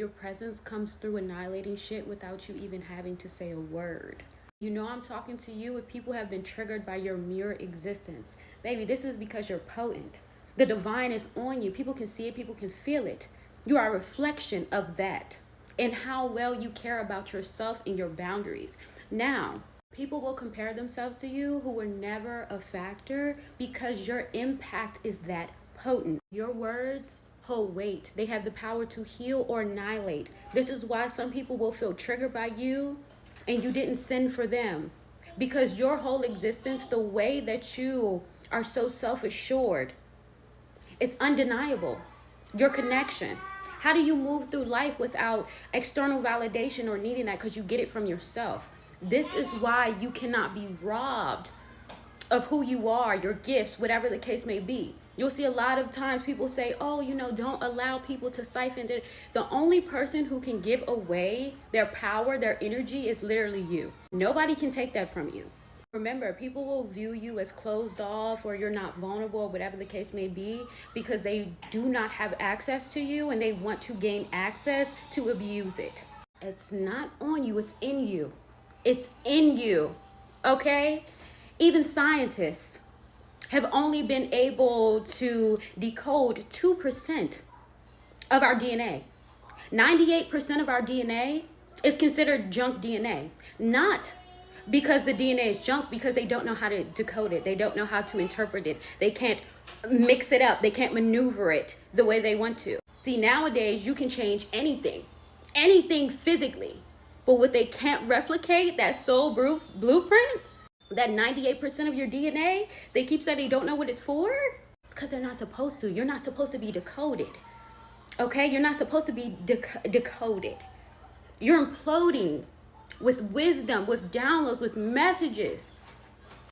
your presence comes through annihilating shit without you even having to say a word. You know I'm talking to you if people have been triggered by your mere existence. Baby, this is because you're potent. The divine is on you. People can see it, people can feel it. You are a reflection of that and how well you care about yourself and your boundaries. Now, people will compare themselves to you who were never a factor because your impact is that potent. Your words hold weight. They have the power to heal or annihilate. This is why some people will feel triggered by you and you didn't send for them. Because your whole existence, the way that you are so self-assured, it's undeniable. Your connection. How do you move through life without external validation or needing that because you get it from yourself? This is why you cannot be robbed of who you are, your gifts, whatever the case may be. You'll see a lot of times people say, oh, don't allow people to siphon it. The only person who can give away their power, their energy is literally you. Nobody can take that from you. Remember, people will view you as closed off or you're not vulnerable, whatever the case may be, because they do not have access to you and they want to gain access to abuse it. It's not on you, it's in you. It's in you, okay? Even scientists have only been able to decode 2% of our DNA. 98% of our DNA is considered junk DNA. Not because the DNA is junk, because they don't know how to decode it. They don't know how to interpret it. They can't mix it up. They can't maneuver it the way they want to. See, nowadays you can change anything physically. But what they can't replicate, that soul blueprint, that 98% of your DNA, they keep saying they don't know what it's for. It's because they're not supposed to. You're not supposed to be decoded. Okay? You're not supposed to be decoded. You're imploding with wisdom, with downloads, with messages.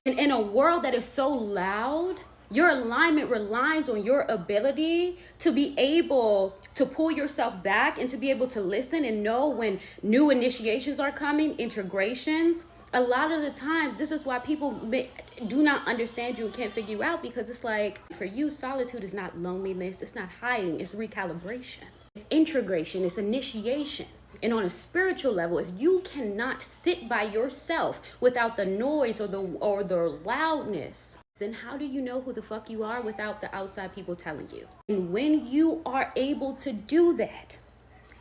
And in a world that is so loud, your alignment relies on your ability to be able to pull yourself back and to be able to listen and know when new initiations are coming, integrations. A lot of the times, this is why people do not understand you and can't figure you out, because it's like, for you, solitude is not loneliness, it's not hiding, it's recalibration. It's integration, it's initiation. And on a spiritual level, if you cannot sit by yourself without the noise or the loudness, then how do you know who the fuck you are without the outside people telling you? And when you are able to do that,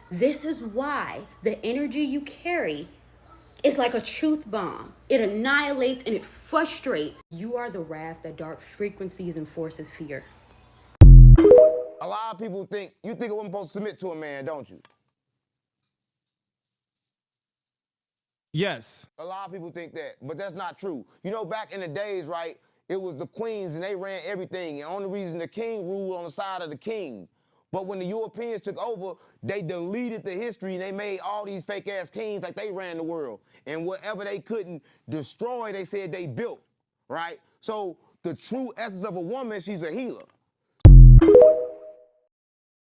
this is why the energy you carry is like a truth bomb. It annihilates and it frustrates. You are the wrath that dark frequencies and forces fear. A lot of people think, you think a woman supposed to submit to a man, don't you? Yes. A lot of people think that, but that's not true. You know, back in the days, right, it was the queens and they ran everything. And only reason the king ruled on the side of the king. But when the Europeans took over, they deleted the history and they made all these fake ass kings like they ran the world. And whatever they couldn't destroy, they said they built, right? So the true essence of a woman, she's a healer.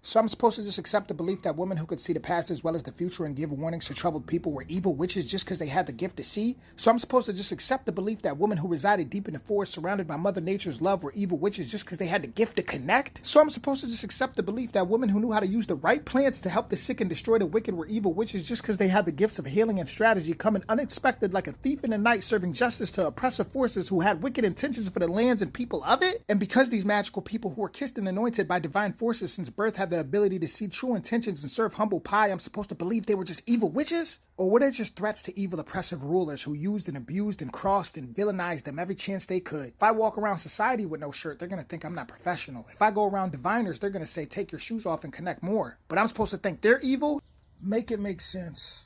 So I'm supposed to just accept the belief that women who could see the past as well as the future and give warnings to troubled people were evil witches just because they had the gift to see? So I'm supposed to just accept the belief that women who resided deep in the forest surrounded by Mother Nature's love were evil witches just because they had the gift to connect? So I'm supposed to just accept the belief that women who knew how to use the right plants to help the sick and destroy the wicked were evil witches just because they had the gifts of healing and strategy, coming unexpected like a thief in the night, serving justice to oppressive forces who had wicked intentions for the lands and people of it? And because these magical people who were kissed and anointed by divine forces since birth had the ability to see true intentions and serve humble pie, I'm supposed to believe they were just evil witches? Or were they just threats to evil oppressive rulers who used and abused and crossed and villainized them every chance they could? If I walk around society with no shirt, they're going to think I'm not professional. If I go around diviners, they're going to say, take your shoes off and connect more. But I'm supposed to think they're evil? Make it make sense.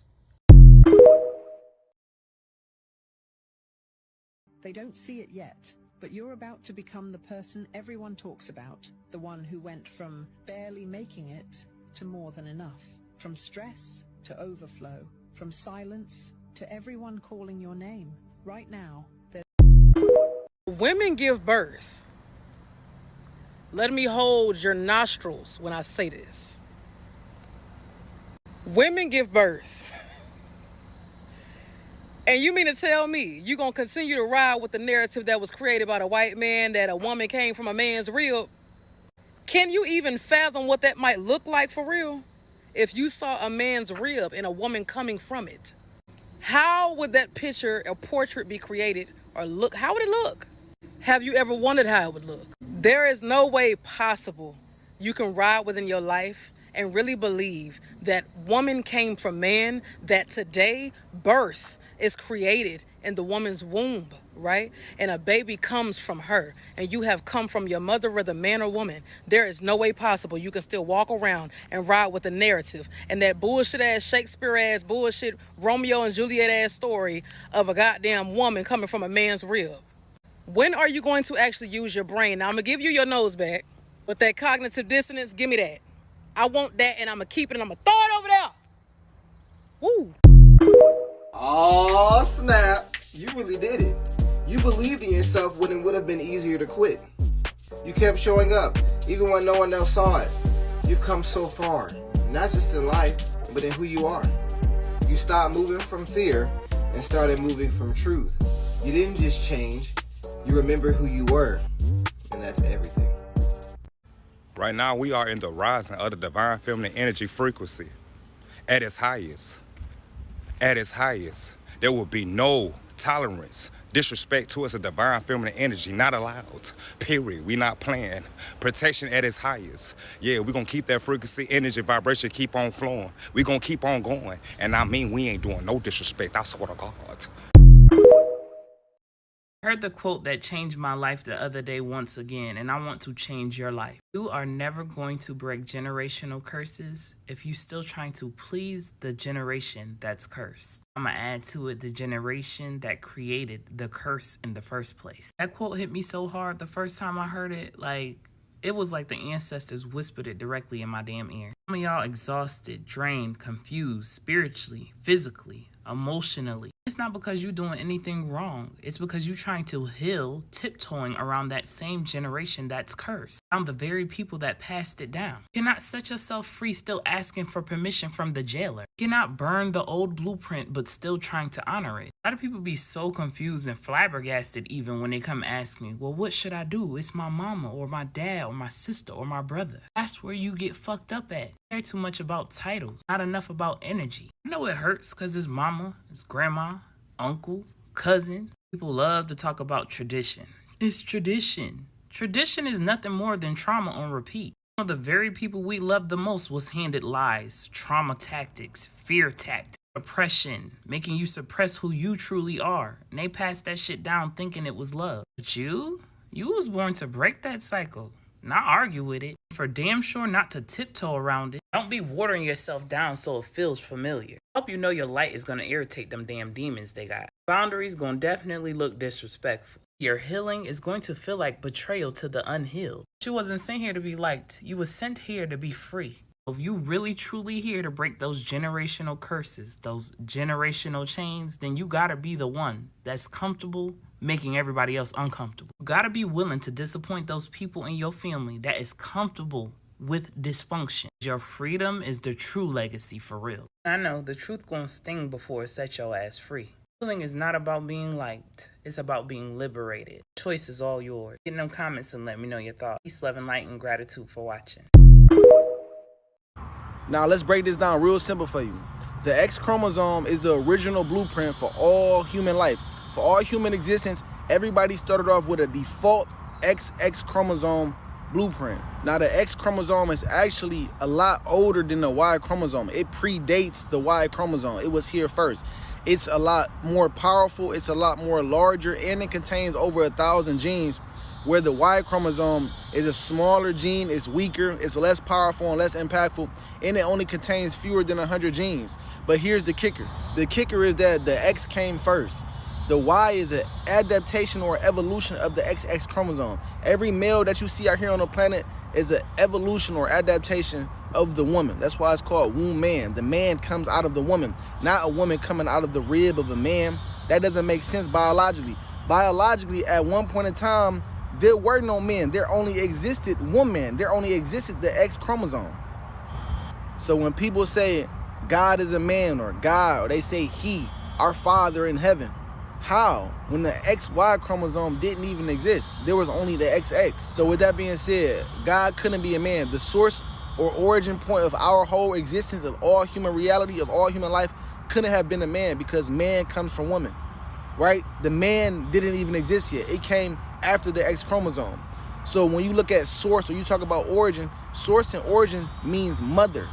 They don't see it yet, but you're about to become the person everyone talks about, the one who went from barely making it to more than enough, from stress to overflow, from silence to everyone calling your name. Right now, women give birth. Let me hold your nostrils when I say this. Women give birth. And you mean to tell me you're going to continue to ride with the narrative that was created by the white man that a woman came from a man's rib? Can you even fathom what that might look like for real? if you saw a man's rib and a woman coming from it? How would that picture or portrait be created or look? How would it look? Have you ever wondered how it would look? There is no way possible you can ride within your life and really believe that woman came from man, that today birth is created in the woman's womb, right? And a baby comes from her, and you have come from your mother, whether man or woman. There is no way possible you can still walk around and ride with a narrative and that bullshit ass, Shakespeare ass, bullshit, Romeo and Juliet ass story of a goddamn woman coming from a man's rib. When are you going to actually use your brain? Now, I'm gonna give you your nose back, but that cognitive dissonance, give me that. I want that, and I'm gonna keep it, and I'm gonna throw it over there. Woo. Oh snap, you really did it. You believed in yourself when it would have been easier to quit. You kept showing up, even when no one else saw it. You've come so far, not just in life, but in who you are. You stopped moving from fear and started moving from truth. You didn't just change, you remember who you were, and that's everything. Right now, we are in the rising of the divine feminine energy frequency at its highest. At its highest, there will be no tolerance, disrespect towards the divine feminine energy, not allowed, period. We not playing. Protection at its highest. Yeah, we gonna keep that frequency, energy, vibration, keep on flowing. We gonna keep on going. And I mean, we ain't doing no disrespect, I swear to God. I heard the quote that changed my life the other day once again, and I want to change your life. You are never going to break generational curses if you're still trying to please the generation that's cursed. I'm gonna add to it the generation that created the curse in the first place. That quote hit me so hard the first time I heard it, it was like the ancestors whispered it directly in my damn ear. Some of y'all exhausted, drained, confused, spiritually, physically, emotionally. It's not because you're doing anything wrong. It's because you're trying to heal, tiptoeing around that same generation that's cursed. Around the very people that passed it down. You cannot set yourself free still asking for permission from the jailer. You cannot burn the old blueprint but still trying to honor it. A lot of people be so confused and flabbergasted even when they come ask me, well, what should I do? It's my mama or my dad or my sister or my brother. That's where you get fucked up at. Care too much about titles, not enough about energy. I know it hurts because it's mama, it's grandma, uncle, cousin. People love to talk about tradition. It's tradition. Tradition is nothing more than trauma on repeat. One of the very people we loved the most was handed lies, trauma tactics, fear tactics, oppression, making you suppress who you truly are. And they passed that shit down thinking it was love. But you was born to break that cycle. Not argue with it. For damn sure not to tiptoe around it. Don't be watering yourself down so it feels familiar. Hope you know your light is going to irritate them damn demons they got. Boundaries going to definitely look disrespectful. Your healing is going to feel like betrayal to the unhealed. You wasn't sent here to be liked. You was sent here to be free. If you really truly here to break those generational curses, those generational chains, then you gotta be the one that's comfortable making everybody else uncomfortable. You gotta be willing to disappoint those people in your family that is comfortable with dysfunction. Your freedom is the true legacy for real. I know the truth gonna sting before it sets your ass free. Healing is not about being liked. It's about being liberated. Choice is all yours. Get in them comments and let me know your thoughts. Peace, love, and light, and gratitude for watching. Now let's break this down real simple for you. The X chromosome is the original blueprint for all human life. For all human existence, everybody started off with a default XX chromosome blueprint. Now the X chromosome is actually a lot older than the Y chromosome. It predates the Y chromosome. It was here first. It's a lot more powerful, it's a lot more larger, and it contains over 1,000 genes, where the Y chromosome is a smaller gene, it's weaker, it's less powerful and less impactful, and it only contains fewer than 100 genes. But here's the kicker. The kicker is that the X came first. The Y is an adaptation or evolution of the XX chromosome. Every male that you see out here on the planet is an evolution or adaptation of the woman. That's why it's called womb man. The man comes out of the woman, not a woman coming out of the rib of a man. That doesn't make sense biologically. Biologically, at one point in time, there were no men. There only existed woman. There only existed the X chromosome. So when people say God is a man or God, or they say he, our Father in heaven, how? When the XY chromosome didn't even exist. There was only the XX. So with that being said, God couldn't be a man. The source or origin point of our whole existence, of all human reality, of all human life, couldn't have been a man, because man comes from woman, right? The man didn't even exist yet. It came after the X chromosome. So when you look at source, or you talk about origin, source and origin means mother.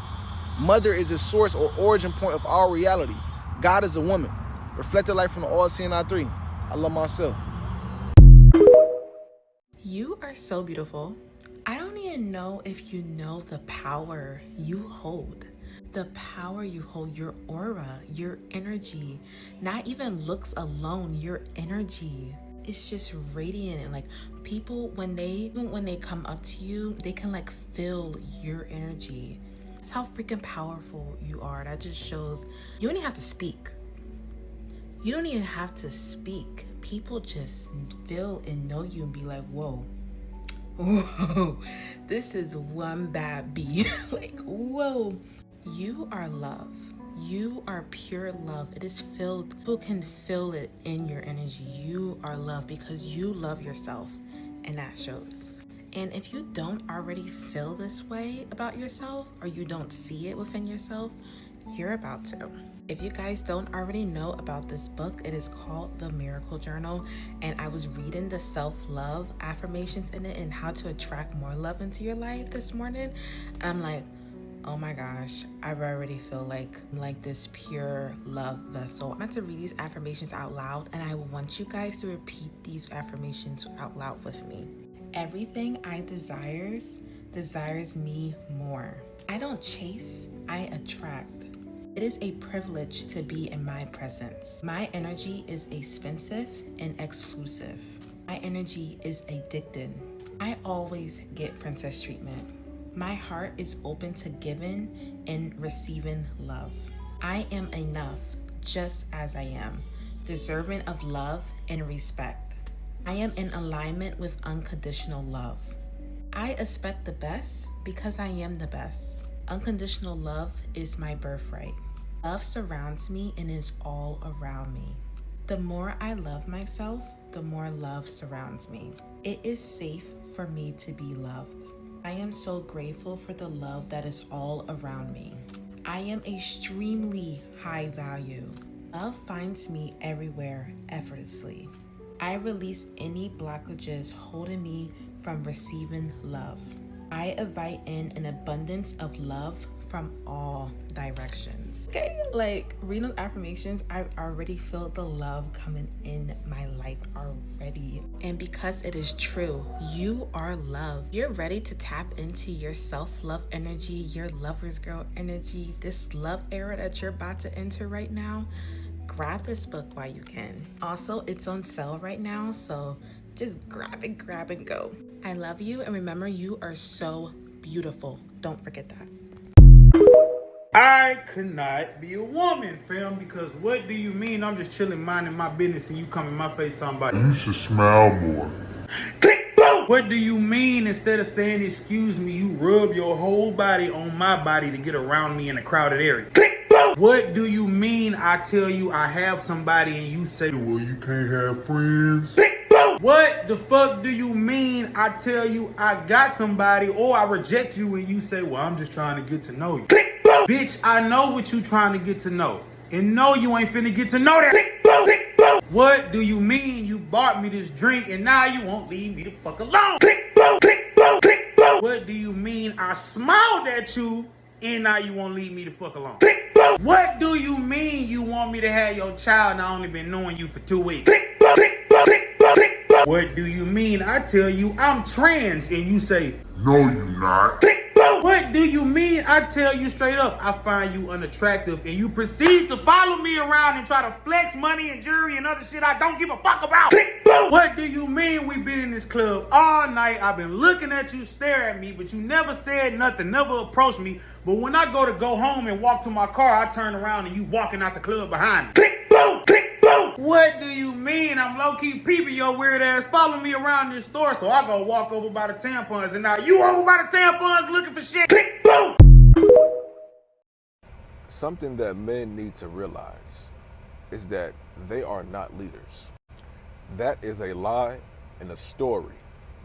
Mother is a source or origin point of our reality. God is a woman. Reflected light from the all-seeing I3. I love myself. You are so beautiful. I don't even know if you know the power you hold. The power you hold, your aura, your energy, not even looks alone, your energy. It's just radiant, and like people, when they come up to you, they can like feel your energy. It's how freaking powerful you are. That just shows you don't even have to speak. You don't even have to speak. People just feel and know you and be like, whoa, this is one bad bee. Like, whoa, you are love. You are pure love. It is filled. People can feel it in your energy. You are love because you love yourself, and that shows. And if you don't already feel this way about yourself, or you don't see it within yourself, you're about to. If you guys don't already know about this book, it is called The Miracle Journal, and I was reading the self-love affirmations in it and how to attract more love into your life this morning. And I'm like, oh my gosh, I already feel like this pure love vessel. I'm going to read these affirmations out loud, and I want you guys to repeat these affirmations out loud with me. Everything I desires me more. I don't chase, I attract. It is a privilege to be in my presence. My energy is expensive and exclusive. My energy is addicted. I always get princess treatment. My heart is open to giving and receiving love. I am enough just as I am, deserving of love and respect. I am in alignment with unconditional love. I expect the best because I am the best. Unconditional love is my birthright. Love surrounds me and is all around me. The more I love myself, the more love surrounds me. It is safe for me to be loved. I am so grateful for the love that is all around me. I am extremely high value. Love finds me everywhere effortlessly. I release any blockages holding me from receiving love. I invite in an abundance of love from all directions. Okay, like reading those affirmations, I already feel the love coming in my life already. And because it is true, you are love. You're ready to tap into your self-love energy, your lover's girl energy, this love era that you're about to enter right now. Grab this book while you can. Also, it's on sale right now, so just grab and go. I love you, and remember, you are so beautiful. Don't forget that. I could not be a woman, fam, because what do you mean I'm just chilling minding my business and you come in my face talking about you should smile more. Click, boom! What do you mean instead of saying excuse me, you rub your whole body on my body to get around me in a crowded area? Click, boom! What do you mean I tell you I have somebody and you say, well, you can't have friends? Click, boom! What the fuck do you mean I tell you I got somebody or I reject you and you say, well, I'm just trying to get to know you? Click, boom! Bitch, I know what you trying to get to know. And no, you ain't finna get to know that. Click, boom! Click, boom! What do you mean you bought me this drink and now you won't leave me the fuck alone? Click, boom! Click, boom! Click, boom! What do you mean I smiled at you and now you won't leave me the fuck alone? Click, boom! What do you mean you want me to have your child and I only been knowing you for 2 weeks? Click, boom! Click, boom! Click, boom! Click, boom! What do you mean I tell you I'm trans and you say, no, you're not? Click, boom! What do you mean I tell you straight up I find you unattractive and you proceed to follow me around and try to flex money and jewelry and other shit I don't give a fuck about? Click, boom! What do you mean we been in this club all night? I've been looking at you, stare at me, but you never said nothing, never approached me. But when I go home and walk to my car, I turn around and you walking out the club behind me. Click, boom! Click, boom! What do you mean I'm low-key peeping your weird ass following me around this store? So I go walk over by the tampons and now you over by the tampons looking for shit. Click, boom! Something that men need to realize is that they are not leaders. That is a lie and a story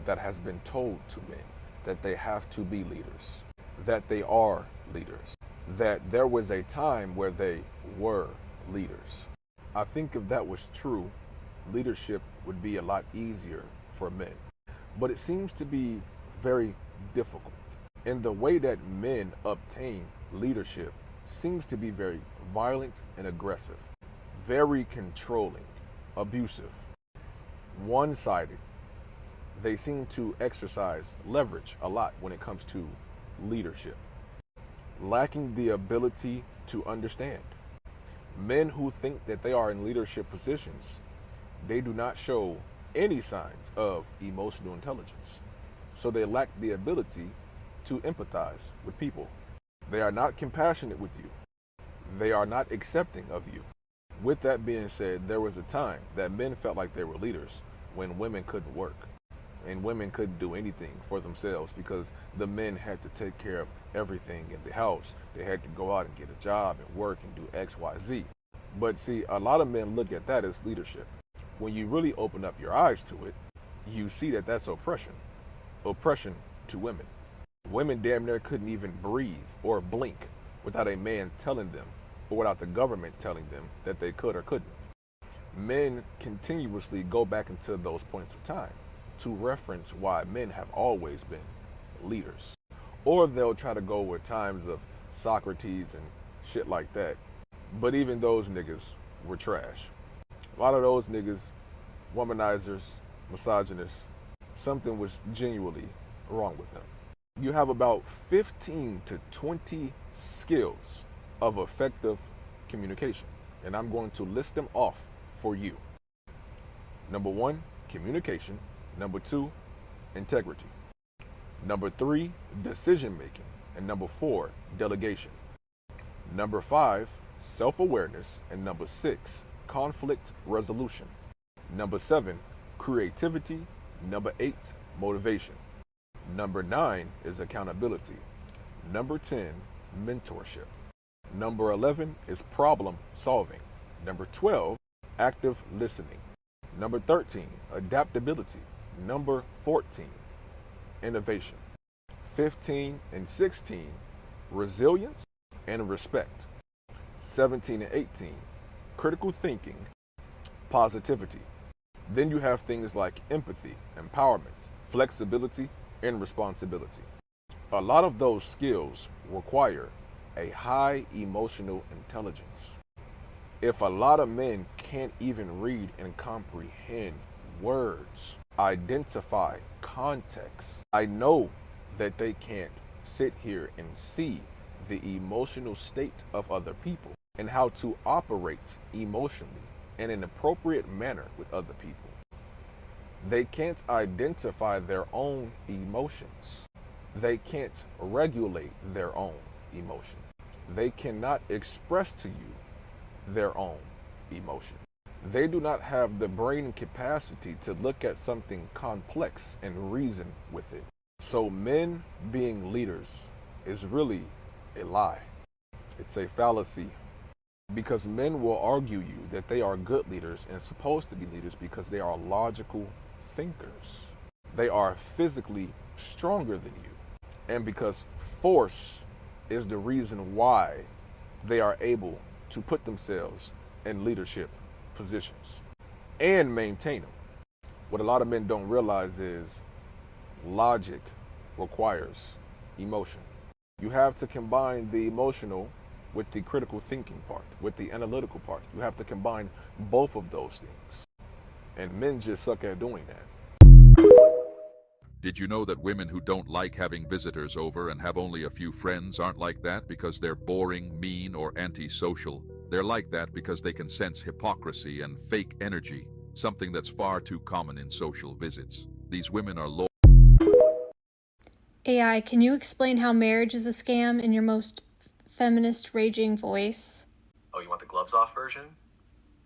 that has been told to men, that they have to be leaders. that they are leaders, that there was a time where they were leaders. I think if that was true, leadership would be a lot easier for men. But it seems to be very difficult. And the way that men obtain leadership seems to be very violent and aggressive, very controlling, abusive, one-sided. They seem to exercise leverage a lot when it comes to leadership, lacking the ability to understand. Men who think that they are in leadership positions, they do not show any signs of emotional intelligence. So they lack the ability to empathize with people. They are not compassionate with you. They are not accepting of you. With that being said, there was a time that men felt like they were leaders when women couldn't work and women couldn't do anything for themselves because the men had to take care of everything in the house. They had to go out and get a job and work and do X, Y, Z. But see, a lot of men look at that as leadership. When you really open up your eyes to it, you see that that's oppression. Oppression to women. Women damn near couldn't even breathe or blink without a man telling them or without the government telling them that they could or couldn't. Men continuously go back into those points of time to reference why men have always been leaders. Or they'll try to go with times of Socrates and shit like that. But even those niggas were trash. A lot of those niggas, womanizers, misogynists, something was genuinely wrong with them. You have about 15 to 20 skills of effective communication, and I'm going to list them off for you. Number 1, communication. Number 2, integrity. Number 3, decision making. And number 4, delegation. Number 5, self-awareness. And number 6, conflict resolution. Number 7, creativity. Number 8, motivation. Number 9 is accountability. Number 10, mentorship. Number 11 is problem solving. Number 12, active listening. Number 13, adaptability. Number 14, innovation. 15 and 16, resilience and respect. 17 and 18, critical thinking, positivity. Then you have things like empathy, empowerment, flexibility, and responsibility. A lot of those skills require a high emotional intelligence. If a lot of men can't even read and comprehend words, identify context, I know that they can't sit here and see the emotional state of other people and how to operate emotionally in an appropriate manner with other people. They can't identify their own emotions. They can't regulate their own emotion. They cannot express to you their own emotion. They do not have the brain capacity to look at something complex and reason with it. So men being leaders is really a lie. It's a fallacy, because men will argue you that they are good leaders and supposed to be leaders because they are logical thinkers. They are physically stronger than you. And because force is the reason why they are able to put themselves in leadership positions and maintain them. What a lot of men don't realize is logic requires emotion. You have to combine the emotional with the critical thinking part, with the analytical part. You have to combine both of those things. And men just suck at doing that. Did you know that women who don't like having visitors over and have only a few friends aren't like that because they're boring, mean, or antisocial? They're like that because they can sense hypocrisy and fake energy, something that's far too common in social visits. These women are low. AI, can you explain how marriage is a scam in your most feminist, raging voice? Oh, you want the gloves off version?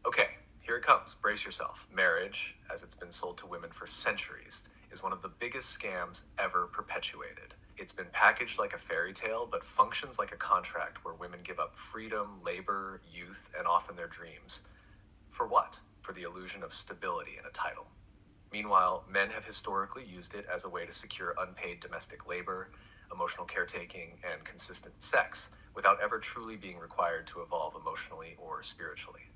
Okay, here it comes. Brace yourself. Marriage, as it's been sold to women for centuries, is one of the biggest scams ever perpetuated. It's been packaged like a fairy tale, but functions like a contract where women give up freedom, labor, youth, and often their dreams. For what? For the illusion of stability and a title. Meanwhile, men have historically used it as a way to secure unpaid domestic labor, emotional caretaking, and consistent sex without ever truly being required to evolve emotionally or spiritually.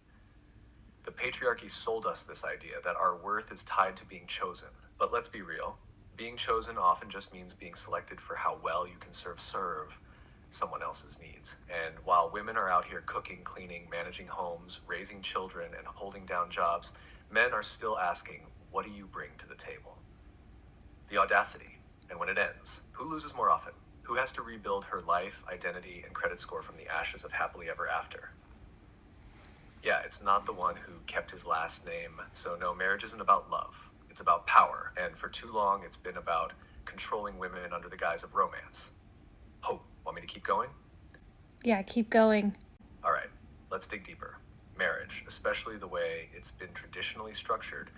The patriarchy sold us this idea that our worth is tied to being chosen. But let's be real. Being chosen often just means being selected for how well you can serve someone else's needs. And while women are out here cooking, cleaning, managing homes, raising children, and holding down jobs, men are still asking, what do you bring to the table? The audacity. And when it ends, who loses more often? Who has to rebuild her life, identity, and credit score from the ashes of happily ever after? Yeah, it's not the one who kept his last name. So no, marriage isn't about love. It's about power. And for too long, it's been about controlling women under the guise of romance. Oh, want me to keep going? Yeah, keep going. All right, let's dig deeper. Marriage, especially the way it's been traditionally structured,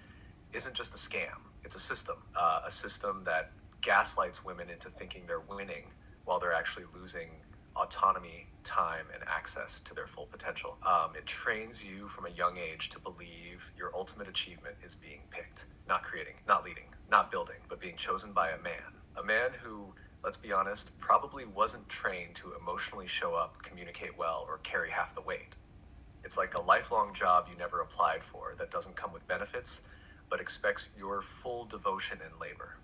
isn't just a scam. It's a system that gaslights women into thinking they're winning while they're actually losing autonomy, time, and access to their full potential. It trains you from a young age to believe your ultimate achievement is being picked, not creating, not leading, not building, but being chosen by a man. A man who, let's be honest, probably wasn't trained to emotionally show up, communicate well, or carry half the weight. It's like a lifelong job you never applied for that doesn't come with benefits, but expects your full devotion and labor.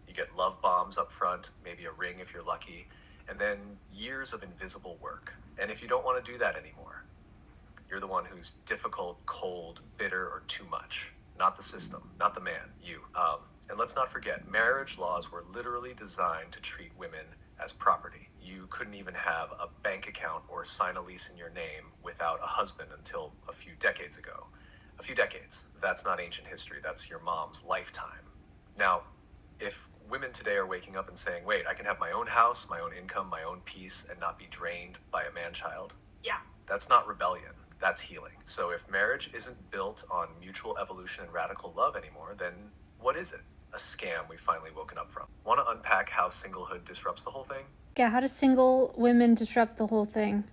You get love bombs up front, maybe a ring if you're lucky, and then years of invisible work. And if you don't want to do that anymore, you're the one who's difficult, cold, bitter, or too much. Not the system, not the man, you. And let's not forget, marriage laws were literally designed to treat women as property. You couldn't even have a bank account or sign a lease in your name without a husband until a few decades ago. A few decades. That's not ancient history. That's your mom's lifetime. Now, if women today are waking up and saying, wait, I can have my own house, my own income, my own peace, and not be drained by a man-child. Yeah. That's not rebellion. That's healing. So if marriage isn't built on mutual evolution and radical love anymore, then what is it? A scam we've finally woken up from. Want to unpack how singlehood disrupts the whole thing? Yeah, how do single women disrupt the whole thing?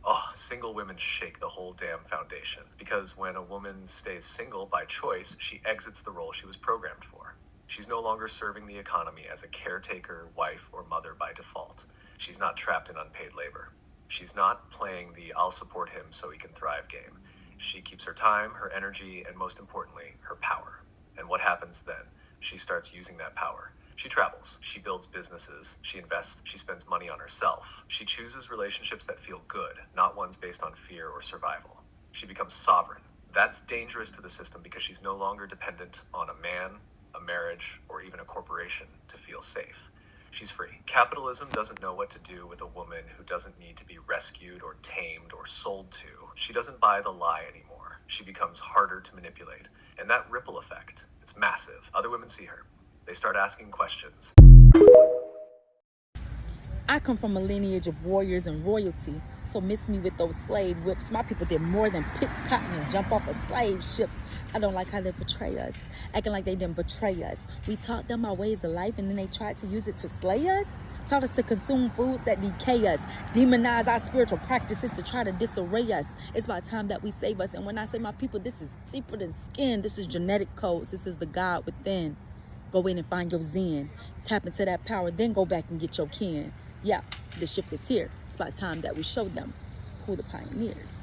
Oh, single women shake the whole damn foundation. Because when a woman stays single by choice, she exits the role she was programmed for. She's no longer serving the economy as a caretaker, wife, or mother by default. She's not trapped in unpaid labor. She's not playing the I'll support him so he can thrive game. She keeps her time, her energy, and most importantly, her power. And what happens then? She starts using that power. She travels, she builds businesses, she invests, she spends money on herself. She chooses relationships that feel good, not ones based on fear or survival. She becomes sovereign. That's dangerous to the system because she's no longer dependent on a man, a marriage, or even a corporation to feel safe. She's free. Capitalism doesn't know what to do with a woman who doesn't need to be rescued or tamed or sold to. She doesn't buy the lie anymore. She becomes harder to manipulate. And that ripple effect, it's massive. Other women see her. They start asking questions. I come from a lineage of warriors and royalty, so miss me with those slave whips. My people did more than pick cotton and jump off of slave ships. I don't like how they portray us, acting like they didn't betray us. We taught them our ways of life and then they tried to use it to slay us. Taught us to consume foods that decay us, demonize our spiritual practices to try to disarray us. It's about time that we save us. And when I say my people, this is deeper than skin. This is genetic codes. This is the God within. Go in and find your zen. Tap into that power, then go back and get your kin. Yeah, the shift is here. It's about time that we show them who the pioneers.